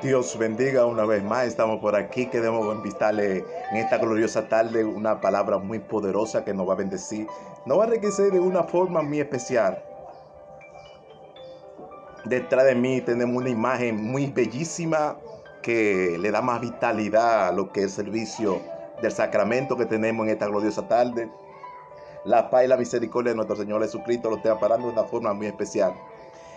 Dios bendiga una vez más. Estamos por aquí. Queremos invitarle en esta gloriosa tarde una palabra muy poderosa que nos va a bendecir. Nos va a enriquecer de una forma muy especial. Detrás de mí tenemos una imagen muy bellísima que le da más vitalidad a lo que es el servicio del sacramento que tenemos en esta gloriosa tarde. La paz y la misericordia de nuestro Señor Jesucristo lo está parando de una forma muy especial.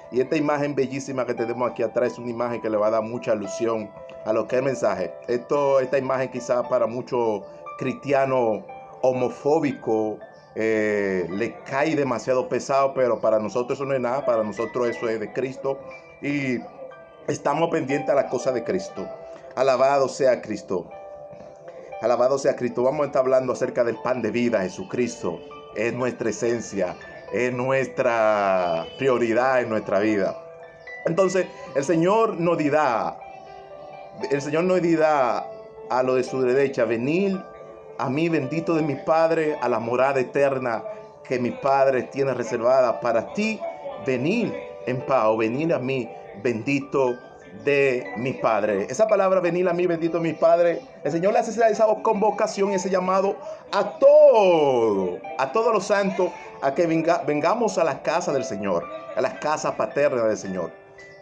Y esta imagen bellísima que tenemos aquí atrás es una imagen que le va a dar mucha alusión a lo que es el mensaje. Esta imagen quizás para muchos cristianos homofóbicos le cae demasiado pesado, pero para nosotros eso no es nada, para nosotros eso es de Cristo y estamos pendientes a las cosas de Cristo. Alabado sea Cristo. Alabado sea Cristo. Vamos a estar hablando acerca del pan de vida. Jesucristo es nuestra esencia, es nuestra prioridad en nuestra vida. Entonces, el Señor nos dirá a lo de su derecha: venid a mí, bendito de mi Padre, a la morada eterna que mi Padre tiene reservada para ti. Venid en paz, o venid a mí, bendito de mi Padre. Esa palabra, venir a mí, bendito mi Padre, el Señor le hace esa convocación, ese llamado a todos los santos, a que vengamos a la casa del Señor, a la casa paterna del Señor,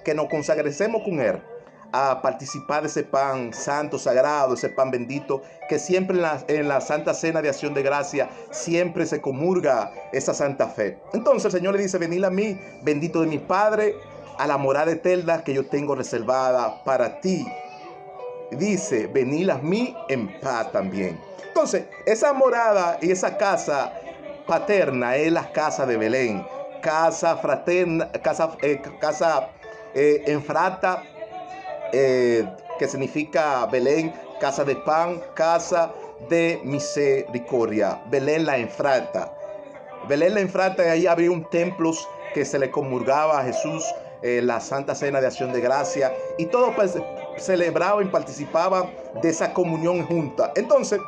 que nos consagremos con Él, a participar de ese pan santo, sagrado, ese pan bendito, que siempre en la Santa Cena de Acción de Gracia siempre se comulga esa santa fe. Entonces el Señor le dice: venid a mí, bendito de mi Padre, a la morada eterna que yo tengo reservada para ti. Dice: venid a mí en paz también. Entonces, esa morada y esa casa paterna es la casa de Belén, casa fraterna, casa enfrata, que significa Belén, casa de pan, casa de misericordia. Belén la enfrata. Belén la enfrata, y ahí había un templo que se le comulgaba a Jesús, la Santa Cena de Acción de Gracia, y todos pues celebraban y participaban de esa comunión junta. Entonces,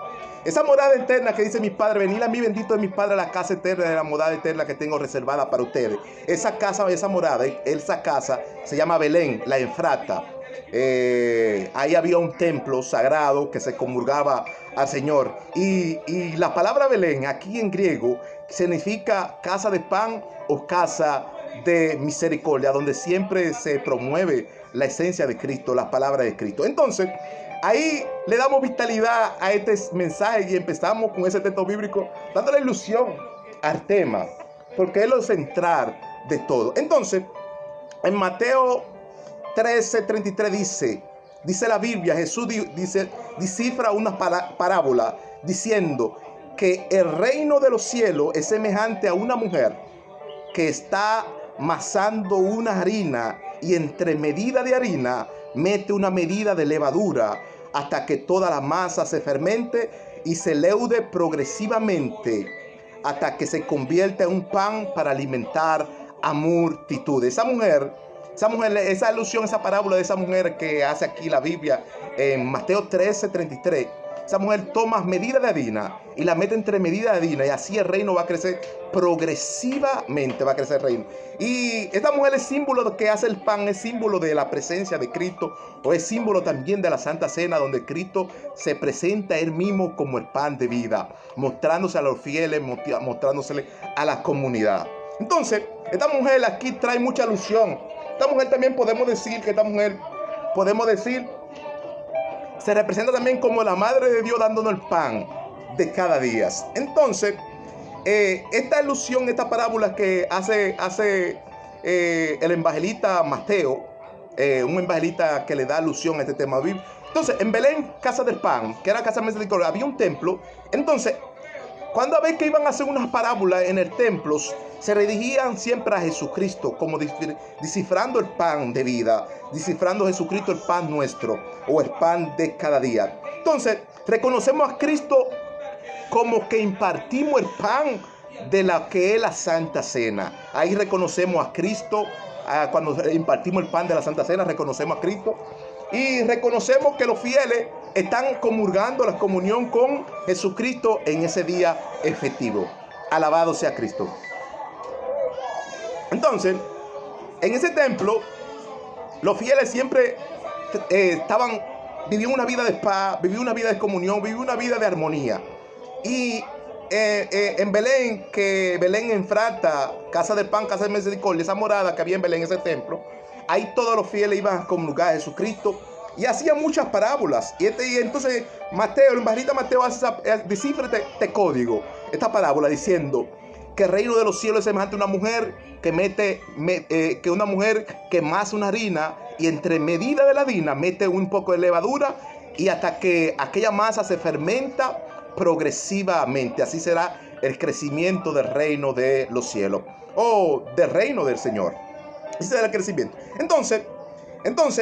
esa morada eterna que dice mi Padre: venid a mí, bendito de mi Padre, a la casa eterna, de la morada eterna que tengo reservada para ustedes. Esa casa, esa morada, esa casa se llama Belén, la enfrata. Ahí había un templo sagrado que se comulgaba al Señor. Y la palabra Belén aquí en griego significa casa de pan o casa de misericordia, donde siempre se promueve la esencia de Cristo, la palabra de Cristo. Entonces, ahí le damos vitalidad a este mensaje y empezamos con ese texto bíblico, dándole ilusión al tema, porque es lo central de todo. Entonces, en Mateo 13:33 dice la Biblia, Jesús descifra una parábola diciendo que el reino de los cielos es semejante a una mujer que está masando una harina, y entre medida de harina mete una medida de levadura, hasta que toda la masa se fermente y se leude progresivamente, hasta que se convierta en un pan para alimentar a multitudes. Esa alusión, esa parábola de esa mujer que hace aquí la Biblia en Mateo 13:33, esa mujer toma medida de harina y la mete entre medida de harina, y así el reino va a crecer progresivamente, va a crecer el reino. Y esta mujer es símbolo de que hace el pan, es símbolo de la presencia de Cristo, o es símbolo también de la Santa Cena, donde Cristo se presenta a Él mismo como el pan de vida, mostrándose a los fieles, mostrándose a la comunidad. Entonces, esta mujer aquí trae mucha alusión. Esta mujer también podemos decir se representa también como la Madre de Dios, dándonos el pan de cada día. Entonces, esta alusión, esta parábola que hace el evangelista Mateo, un evangelista que le da alusión a este tema bíblico. Entonces, en Belén, casa del pan, que era casa de misericordia, había un templo. Entonces, cuando a ver que iban a hacer unas parábolas en el templo, se dirigían siempre a Jesucristo, como descifrando el pan de vida, descifrando a Jesucristo, el pan nuestro, o el pan de cada día. Entonces, reconocemos a Cristo como que impartimos el pan de la que es la Santa Cena. Ahí reconocemos a Cristo. Cuando impartimos el pan de la Santa Cena, reconocemos a Cristo. Y reconocemos que los fieles están comulgando la comunión con Jesucristo en ese día efectivo. Alabado sea Cristo. Entonces, en ese templo, los fieles siempre vivían una vida de paz, vivían una vida de comunión, vivían una vida de armonía. Y en Belén, que Belén Efrata, casa del pan, casa de misericordia, esa morada que había en Belén, ese templo, ahí todos los fieles iban a comulgar a Jesucristo y hacía muchas parábolas. Y entonces Mateo, el evangelista Mateo descifra este código, esta parábola, diciendo que el reino de los cielos es semejante a una mujer que una mujer que masa una harina y entre medida de la harina mete un poco de levadura y hasta que aquella masa se fermenta progresivamente. Así será el crecimiento del reino de los cielos o del reino del Señor. Así será el crecimiento. Entonces,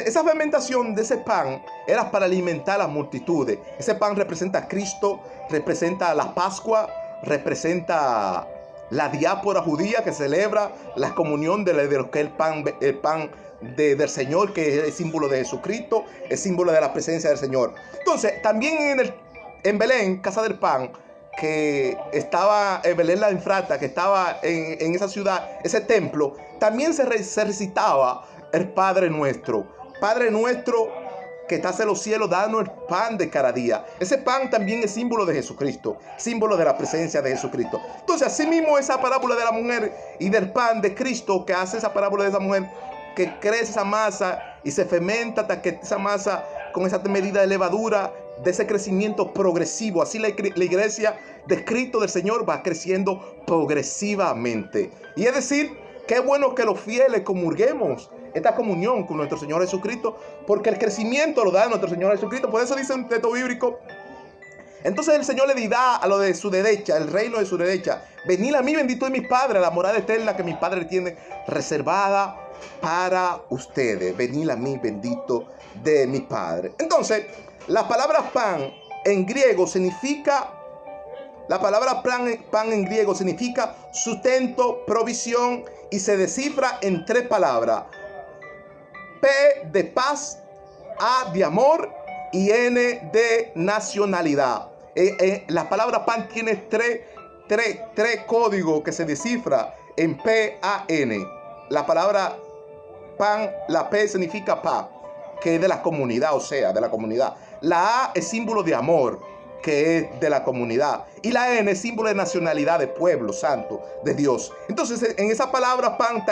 esa fermentación de ese pan era para alimentar a las multitudes. Ese pan representa a Cristo, representa la Pascua, representa la diáspora judía que celebra la comunión de lo que es el pan del Señor, que es el símbolo de Jesucristo, el símbolo de la presencia del Señor. Entonces, también en Belén, casa del pan, que estaba en Belén la Efrata, que estaba en esa ciudad, ese templo, también se recitaba el Padre Nuestro. Padre Nuestro que estás en los cielos, danos el pan de cada día. Ese pan también es símbolo de Jesucristo, símbolo de la presencia de Jesucristo. Entonces, así mismo esa parábola de la mujer y del pan de Cristo, que hace esa parábola de esa mujer, que crece esa masa y se fermenta hasta que esa masa, con esa medida de levadura, de ese crecimiento progresivo. Así la iglesia de Cristo del Señor va creciendo progresivamente. Y es decir, qué bueno que los fieles comulguemos esta comunión con nuestro Señor Jesucristo, porque el crecimiento lo da nuestro Señor Jesucristo. Por eso dice un texto bíblico: entonces el Señor le dirá a lo de su derecha, el reino de su derecha: venid a mí, bendito de mi Padre, a la morada eterna que mi Padre tiene reservada para ustedes. Venid a mí, bendito de mi Padre. Entonces, la palabra pan en griego significa, pan en griego significa sustento, provisión, y se descifra en tres palabras: P de paz, A de amor y N de nacionalidad. La palabra pan tiene tres códigos que se descifra en P-A-N. La palabra pan, la P significa paz, que es de la comunidad, o sea, de la comunidad. La A es símbolo de amor, que es de la comunidad. Y la N es símbolo de nacionalidad, de pueblo santo, de Dios. Entonces, en esa palabra pan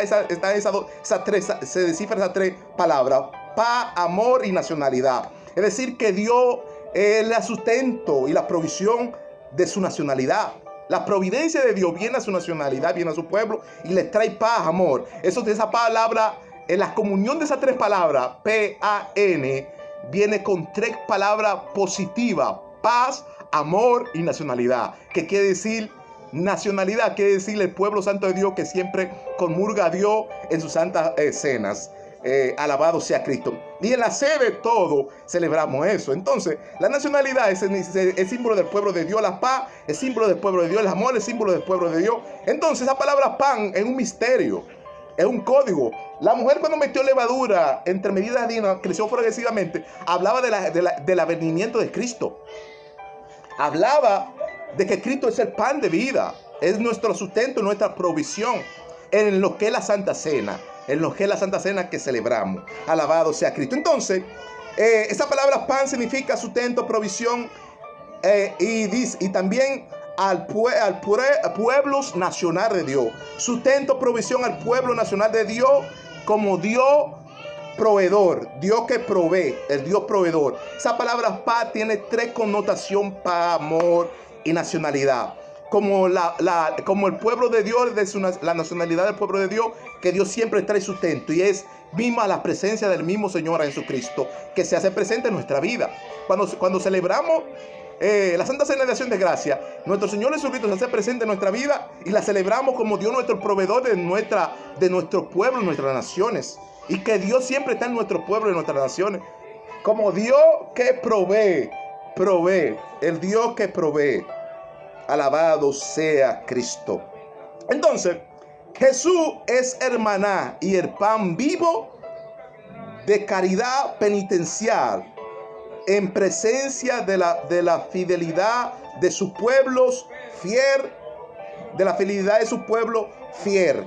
se descifran esas tres palabras: paz, amor y nacionalidad. Es decir, que Dios es el sustento y la provisión de su nacionalidad. La providencia de Dios viene a su nacionalidad, viene a su pueblo y les trae paz, amor. Eso de esa palabra, en la comunión de esas tres palabras, P-A-N, viene con tres palabras positivas: paz, amor y nacionalidad. ¿Qué quiere decir nacionalidad? Quiere decir el pueblo santo de Dios que siempre comulga a Dios en sus santas cenas. Alabado sea Cristo. Y en la sede de todo celebramos eso. Entonces, la nacionalidad es símbolo del pueblo de Dios. La paz es símbolo del pueblo de Dios. El amor es símbolo del pueblo de Dios. Entonces, esa palabra pan es un misterio, es un código. La mujer, cuando metió levadura entre medidas de harina, creció progresivamente. Hablaba del advenimiento de Cristo. Hablaba de que Cristo es el pan de vida, es nuestro sustento, nuestra provisión en lo que es la Santa Cena, en lo que es la Santa Cena que celebramos. Alabado sea Cristo. Entonces, esa palabra pan significa sustento, provisión, y también al pueblo nacional de Dios. Sustento, provisión al pueblo nacional de Dios, como Dios proveedor, Dios que provee, el Dios proveedor. Esa palabra paz tiene tres connotaciones: paz, amor y nacionalidad. Como el pueblo de Dios, la nacionalidad del pueblo de Dios, que Dios siempre trae sustento, y es misma la presencia del mismo Señor Jesucristo, que se hace presente en nuestra vida. Cuando celebramos la Santa Cena de Acción de Gracia, nuestro Señor Jesucristo se hace presente en nuestra vida y la celebramos como Dios nuestro proveedor de nuestro pueblo, nuestras naciones. Y que Dios siempre está en nuestro pueblo y nuestras naciones. Como Dios que provee, el Dios que provee. Alabado sea Cristo. Entonces, Jesús es el maná y el pan vivo de caridad penitencial, en presencia de la fidelidad de sus pueblos fiel, de la fidelidad de su pueblo fiel.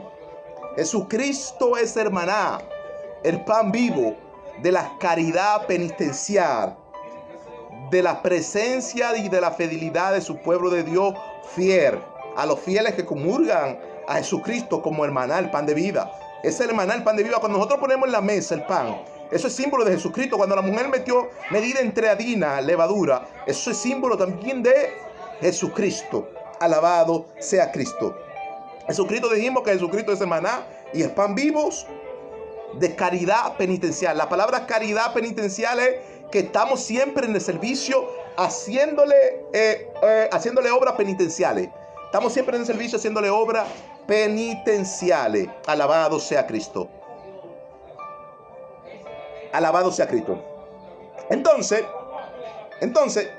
Jesucristo es el maná, el pan vivo, de la caridad penitencial, de la presencia y de la fidelidad de su pueblo de Dios fiel, a los fieles que comulgan a Jesucristo como el maná, el pan de vida. Es el maná, el pan de vida. Cuando nosotros ponemos en la mesa el pan, eso es símbolo de Jesucristo. Cuando la mujer metió medida entre harina, levadura, eso es símbolo también de Jesucristo. Alabado sea Cristo. Jesucristo, dijimos que Jesucristo es el maná y el pan vivos de caridad penitencial. La palabra caridad penitencial es que estamos siempre en el servicio haciéndole obras penitenciales. Estamos siempre en el servicio haciéndole obras penitenciales. Alabado sea Cristo. Alabado sea Cristo. Entonces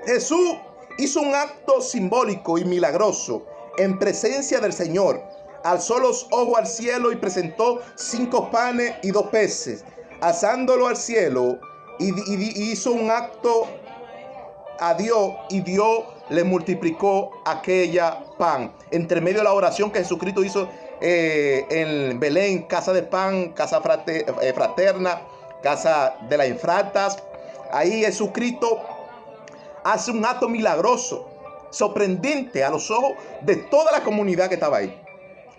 Jesús hizo un acto simbólico y milagroso en presencia del Señor. Alzó los ojos al cielo y presentó 5 panes y 2 peces. Alzándolo al cielo y hizo un acto a Dios, y Dios le multiplicó aquella pan. Entre medio de la oración que Jesucristo hizo en Belén, casa de pan, casa fraterna, casa de las infratas, ahí Jesucristo hace un acto milagroso, sorprendente a los ojos de toda la comunidad que estaba ahí.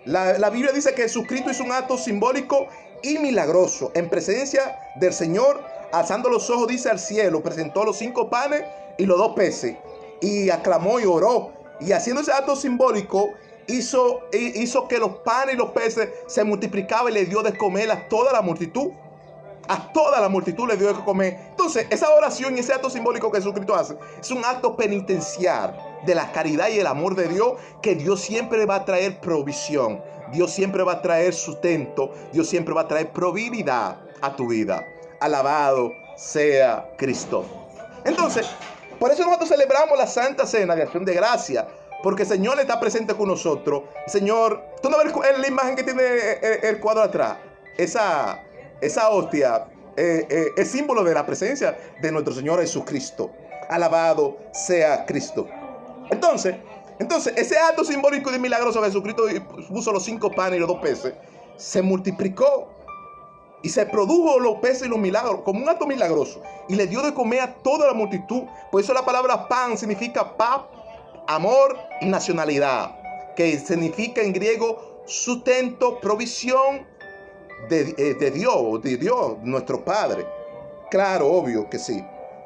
La Biblia dice que Jesucristo hizo un acto simbólico y milagroso en presencia del Señor. Alzando los ojos, dice, al cielo, presentó los 5 panes y los 2 peces, y aclamó y oró, y haciendo ese acto simbólico hizo que los panes y los peces se multiplicaban y le dio de comer a toda la multitud. A toda la multitud le dio de comer. Entonces, esa oración y ese acto simbólico que Jesucristo hace es un acto penitencial de la caridad y el amor de Dios, que Dios siempre va a traer provisión, Dios siempre va a traer sustento, Dios siempre va a traer probabilidad a tu vida. Alabado sea Cristo. Entonces, por eso nosotros celebramos la Santa Cena de Acción de Gracia, porque el Señor está presente con nosotros. Señor, tú no ves la imagen que tiene el cuadro atrás. Esa hostia es símbolo de la presencia de nuestro Señor Jesucristo. Alabado sea Cristo. Entonces, ese acto simbólico y milagroso de Jesucristo puso los 5 panes y los 2 peces, se multiplicó y se produjo los peces y los milagros como un acto milagroso, y le dio de comer a toda la multitud. Por eso la palabra pan significa paz, amor y nacionalidad, que significa en griego sustento, provisión de Dios, nuestro Padre. Claro, obvio que sí.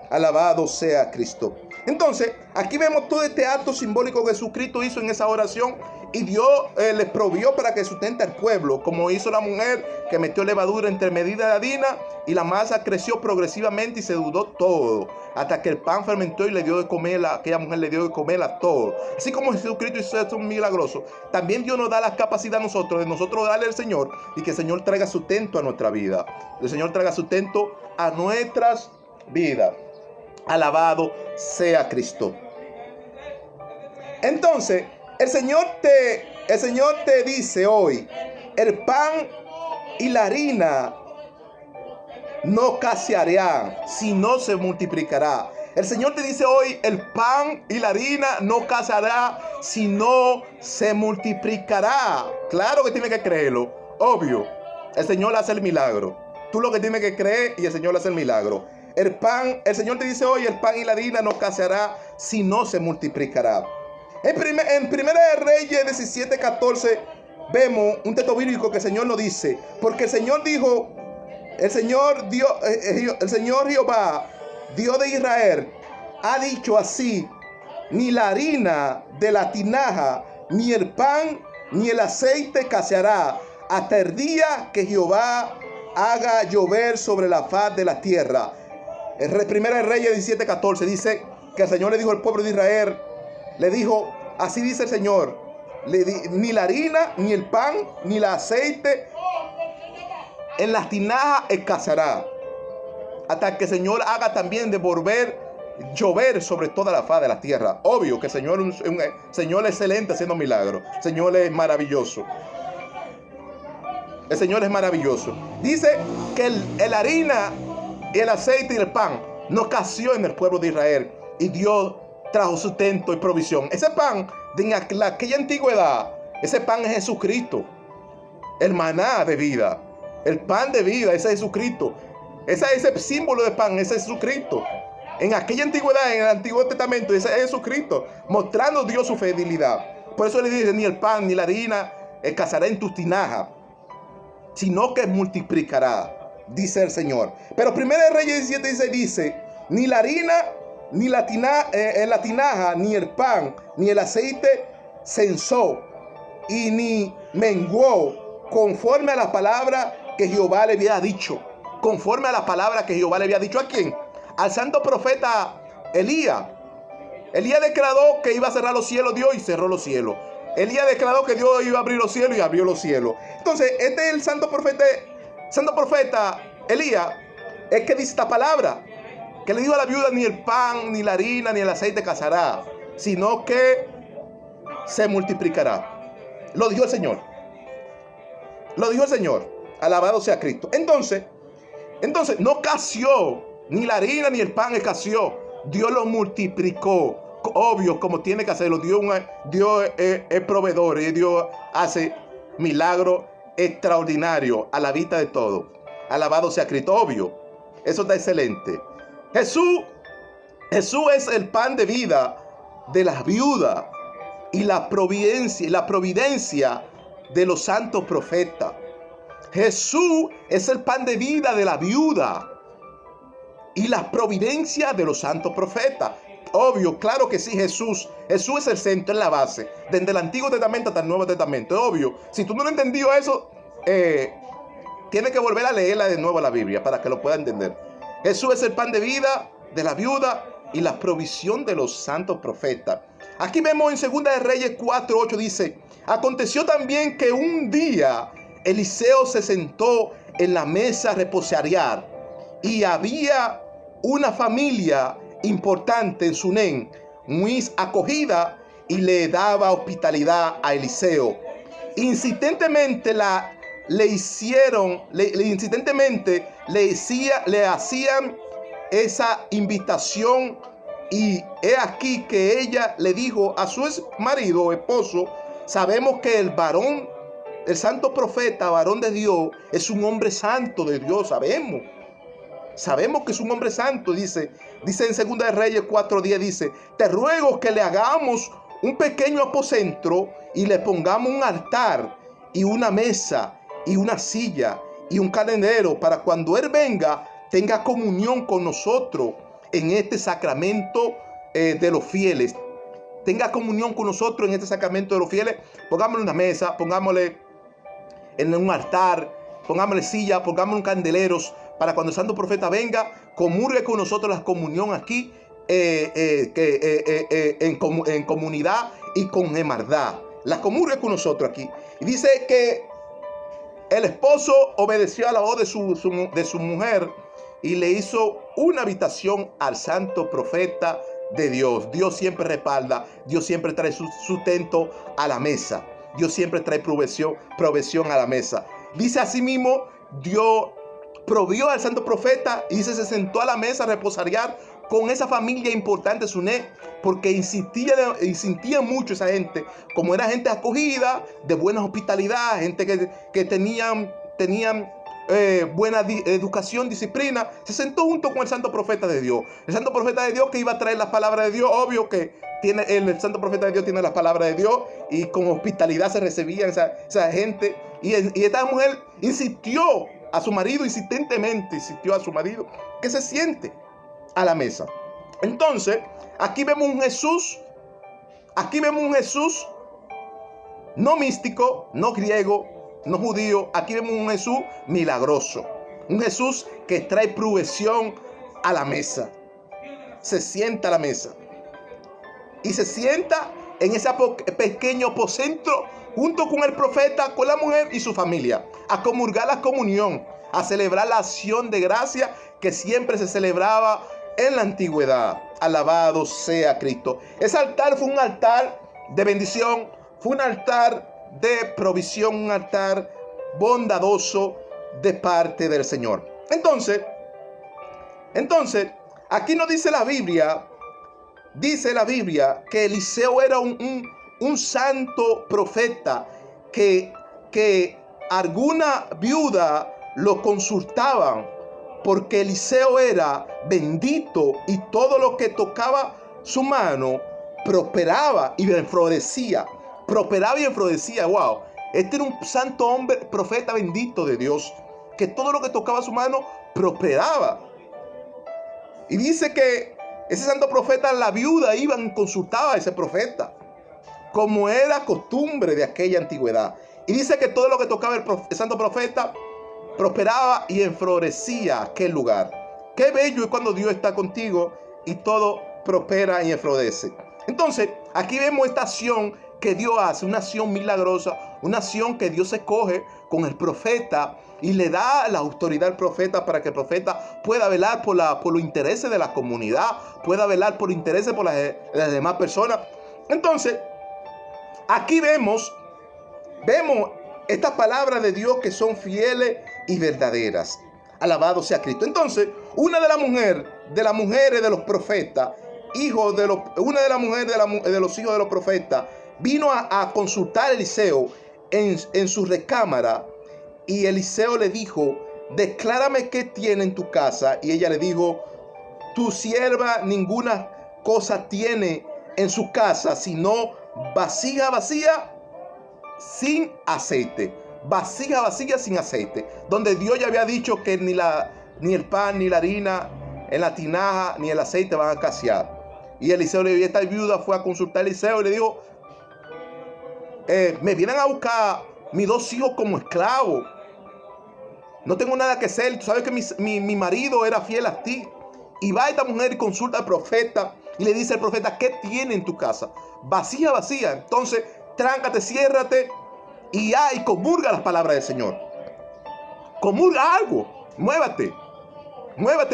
Alabado sea Cristo. Entonces, aquí vemos todo este acto simbólico que Jesucristo hizo en esa oración, y Dios les provió para que sustente al pueblo, como hizo la mujer que metió levadura entre medida de harina, y la masa creció progresivamente y se dudó todo, hasta que el pan fermentó y le dio de comer aquella mujer le dio de comer a todo. Así como Jesucristo hizo esto milagroso, también Dios nos da la capacidad a nosotros de nosotros darle al Señor, y que el Señor traiga sustento a nuestra vida. El Señor traiga sustento a nuestras vidas. Alabado sea Cristo. Entonces, el Señor te dice hoy, el pan y la harina no escasearán, sino se multiplicará. El Señor te dice hoy, el pan y la harina no escaseará, sino se multiplicará. Claro que tienes que creerlo, obvio. El Señor hace el milagro. Tú lo que tienes que creer, y el Señor hace el milagro. El Señor te dice hoy, el pan y la harina no escaseará, sino se multiplicará. En Primera de Reyes 17:14 vemos un texto bíblico que el Señor nos dice, porque el Señor dijo, el Señor Jehová, Dios de Israel, ha dicho así: ni la harina de la tinaja, ni el pan, ni el aceite escaseará, hasta el día que Jehová haga llover sobre la faz de la tierra. Primera de Reyes 17:14 dice que el Señor le dijo al pueblo de Israel, le dijo, así dice el Señor, ni la harina, ni el pan, ni el aceite en las tinajas escaseará, hasta que el Señor haga también de volver llover sobre toda la faz de la tierra. Obvio que el Señor es un Señor excelente haciendo milagros. El Señor es maravilloso. El Señor es maravilloso. Dice que la harina y el aceite y el pan no escaseó en el pueblo de Israel, y Dios trajo sustento y provisión. Ese pan de aquella antigüedad, ese pan es Jesucristo, el maná de vida, el pan de vida, ese es Jesucristo. Ese símbolo de pan, ese es Jesucristo. En aquella antigüedad, en el Antiguo Testamento, ese es Jesucristo, mostrando Dios su fidelidad. Por eso le dice, ni el pan ni la harina escaseará en tus tinajas, sino que multiplicará, dice el Señor. Pero 1 Reyes 17:16 dice, ni la harina, ni la tinaja, ni el pan, ni el aceite censó, y ni menguó, conforme a la palabra que Jehová le había dicho. Conforme a la palabra que Jehová le había dicho. ¿A quién? Al santo profeta Elías. Elías declaró que iba a cerrar los cielos, Dios, y cerró los cielos. Elías declaró que Dios iba a abrir los cielos y abrió los cielos. Entonces, este es el santo profeta Elías, es que dice esta palabra, que le dijo a la viuda, ni el pan, ni la harina, ni el aceite casará, sino que se multiplicará. Lo dijo el Señor. Lo dijo el Señor. Alabado sea Cristo. Entonces no escaseó, ni la harina ni el pan escaseó. Dios lo multiplicó. Obvio, como tiene que hacerlo. Dios es proveedor y Dios hace milagros extraordinarios a la vista de todos. Alabado sea Cristo. Obvio. Eso está excelente. Jesús es el pan de vida de las viudas y la providencia de los santos profetas. Jesús es el pan de vida de la viuda y la providencia de los santos profetas. Obvio, claro que sí, Jesús es el centro, es la base, desde el Antiguo Testamento hasta el Nuevo Testamento. Obvio, si tú no lo entendió eso, tienes que volver a leerla de nuevo la Biblia para que lo pueda entender. Jesús es el pan de vida de la viuda y la provisión de los santos profetas. Aquí vemos en 2 de Reyes 4:8 dice, aconteció también que un día Eliseo se sentó en la mesa a reposar y había una familia importante en Sunem, muy acogida, y le daba hospitalidad a Eliseo. Insistentemente le hacían esa invitación, y he aquí que ella le dijo a su marido o esposo, sabemos que el varón, el santo profeta, varón de Dios, es un hombre santo de Dios, sabemos que es un hombre santo. Dice en 2 de Reyes 4:10, dice, te ruego que le hagamos un pequeño aposento y le pongamos un altar y una mesa y una silla y un candelero, para cuando él venga tenga comunión con nosotros en este sacramento de los fieles. Tenga comunión con nosotros en este sacramento de los fieles. Pongámosle una mesa, pongámosle en un altar, pongámosle silla, pongámosle candeleros, para cuando el santo profeta venga, comulgue con nosotros la comunión aquí, en comunidad y con hermandad. La comulgue con nosotros aquí. Y dice que el esposo obedeció a la voz de su mujer y le hizo una habitación al santo profeta de Dios. Dios siempre respalda, Dios siempre trae su sustento a la mesa. Dios siempre trae provisión a la mesa. Dice asimismo, Dios provió al santo profeta y se sentó a la mesa a reposar con esa familia importante Suné, porque insistía mucho esa gente, como era gente acogida, de buena hospitalidad, gente que tenían buena educación, disciplina. Se sentó junto con el santo profeta de Dios. El santo profeta de Dios que iba a traer las palabras de Dios. Obvio que el santo profeta de Dios tiene las palabras de Dios, y con hospitalidad se recibían esa gente. Y esta mujer insistió a su marido, que se siente a la mesa. Entonces, aquí vemos un Jesús no místico, no griego, no judío. Aquí vemos un Jesús milagroso, un Jesús que trae provisión a la mesa. Se sienta a la mesa y se sienta en ese pequeño aposento junto con el profeta, con la mujer y su familia, a comulgar la comunión, a celebrar la acción de gracia que siempre se celebraba en la antigüedad. Alabado sea Cristo. Ese altar fue un altar de bendición, fue un altar de provisión, un altar bondadoso de parte del Señor. Entonces, aquí nos dice la Biblia que Eliseo era un santo profeta que alguna viuda lo consultaban porque Eliseo era bendito y todo lo que tocaba su mano prosperaba y florecía. Prosperaba y florecía. Wow. Este era un santo hombre, profeta bendito de Dios, que todo lo que tocaba su mano prosperaba. Y dice que ese santo profeta, la viuda iba y consultaba a ese profeta, como era costumbre de aquella antigüedad. Y dice que todo lo que tocaba el santo profeta prosperaba y enflorecía aquel lugar. Qué bello es cuando Dios está contigo y todo prospera y enflorece. Entonces, aquí vemos esta acción que Dios hace, una acción milagrosa, una acción que Dios escoge con el profeta y le da la autoridad al profeta para que el profeta pueda velar por los intereses de la comunidad, pueda velar por los intereses por las demás personas. Entonces, aquí vemos estas palabras de Dios que son fieles y verdaderas. Alabado sea Cristo. Entonces, una de las mujeres de los profetas, una de las mujeres de los hijos de los profetas, vino a consultar a Eliseo en su recámara. Y Eliseo le dijo: declárame qué tiene en tu casa. Y ella le dijo: tu sierva ninguna cosa tiene en su casa, sino vasija vacía sin aceite. Vasija vacía sin aceite. Donde Dios ya había dicho que ni el pan, ni la harina, en la tinaja, ni el aceite van a escasear. Y Eliseo le dijo, esta viuda fue a consultar a Eliseo y le dijo: me vienen a buscar mis 2 hijos como esclavos. No tengo nada que hacer. Tú sabes que mi marido era fiel a ti. Y va esta mujer y consulta al profeta y le dice al profeta: ¿qué tiene en tu casa? Vasija vacía. Entonces, tráncate, ciérrate y comulga las palabras del Señor. Comulga algo. Muévate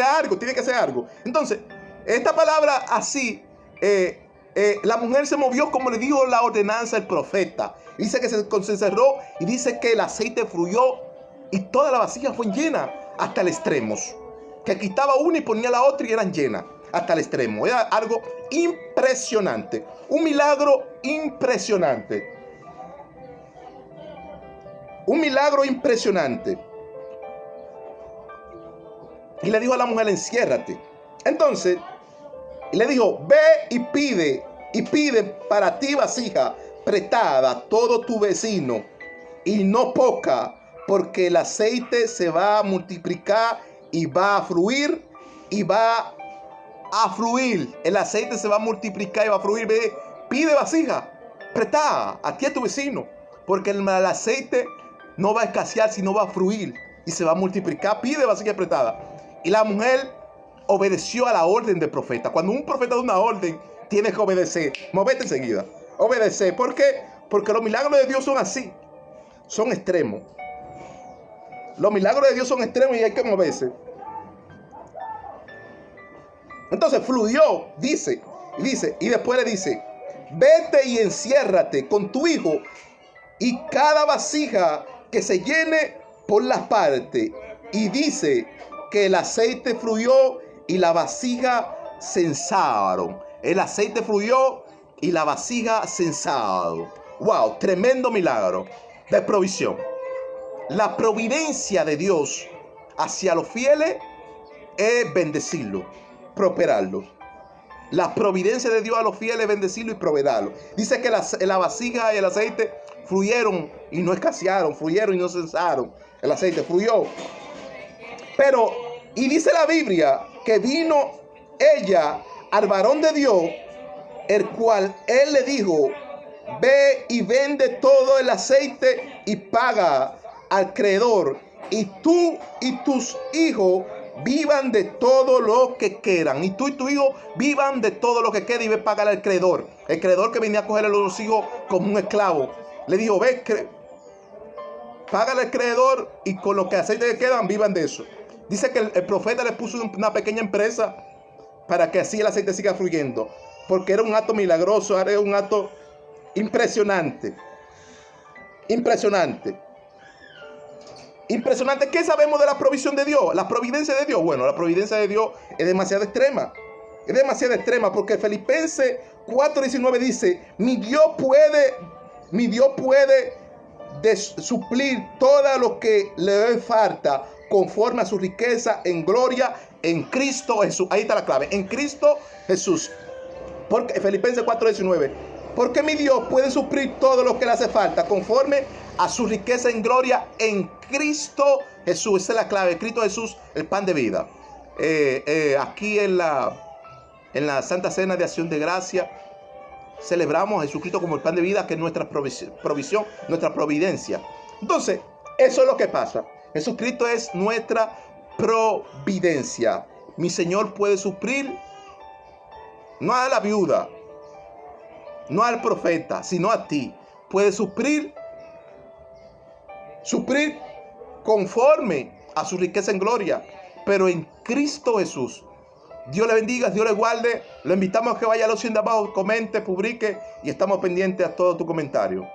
a algo. Tiene que hacer algo. Entonces, esta palabra así, la mujer se movió como le dijo la ordenanza del profeta. Dice que se encerró y dice que el aceite fluyó y toda la vasija fue llena hasta el extremo. Que quitaba una y ponía la otra y eran llenas hasta el extremo. Era algo impresionante. Un milagro impresionante. Un milagro impresionante. Y le dijo a la mujer: enciérrate. Entonces, le dijo: ve y pide para ti vasija prestada a todo tu vecino, y no poca, porque el aceite se va a multiplicar y va a fluir, El aceite se va a multiplicar y va a fluir. Ve, pide vasija prestada a ti a tu vecino, porque el aceite no va a escasear, sino va a fluir y se va a multiplicar. Pide vasija prestada. Y la mujer obedeció a la orden del profeta. Cuando un profeta da una orden, tienes que obedecer. Movete enseguida. Obedecer. ¿Por qué? Porque los milagros de Dios son así. Son extremos. Los milagros de Dios son extremos y hay que moverse. Entonces fluyó, dice, y después le dice: vete y enciérrate con tu hijo, y cada vasija que se llene por las partes. Y dice que el aceite fluyó y la vasija censaron. El aceite fluyó y la vasija censaron. Wow, tremendo milagro de provisión. La providencia de Dios hacia los fieles es bendecirlos, prosperarlos. La providencia de Dios a los fieles es bendecirlos y prosperarlos. Dice que la vasija y el aceite fluyeron y no escasearon, fluyeron y no cesaron. El aceite fluyó. Pero, y dice la Biblia que vino ella al varón de Dios, el cual él le dijo: ve y vende todo el aceite y paga al acreedor, y tú y tus hijos vivan de todo lo que quieran. Y tú y tu hijo vivan de todo lo que queda, y ve pagar al acreedor. El acreedor que venía a coger a los hijos como un esclavo. Le dijo: ve, págale al acreedor y con lo que aceite que quedan, vivan de eso. Dice que el profeta le puso una pequeña empresa para que así el aceite siga fluyendo. Porque era un acto milagroso, era un acto impresionante. Impresionante. Impresionante. ¿Qué sabemos de la provisión de Dios? La providencia de Dios. Bueno, la providencia de Dios es demasiado extrema. Es demasiado extrema porque Filipenses 4:19 dice: mi Dios puede suplir todo lo que le falta conforme a su riqueza en gloria en Cristo Jesús. Ahí está la clave, en Cristo Jesús. Porque Filipenses 4:19, porque mi Dios puede suplir todo lo que le hace falta conforme a su riqueza en gloria en Cristo Jesús. Esa es la clave, Cristo Jesús, el pan de vida. Aquí en la Santa Cena de Acción de Gracia celebramos a Jesucristo como el pan de vida, que es nuestra provisión, nuestra providencia. Entonces, eso es lo que pasa. Jesucristo es nuestra providencia. Mi Señor puede suplir no a la viuda, no al profeta, sino a ti. Puede suplir conforme a su riqueza en gloria, pero en Cristo Jesús. Dios le bendiga, Dios le guarde. Lo invitamos a que vaya a la opción de abajo, comente, publique y estamos pendientes a todo tu comentario.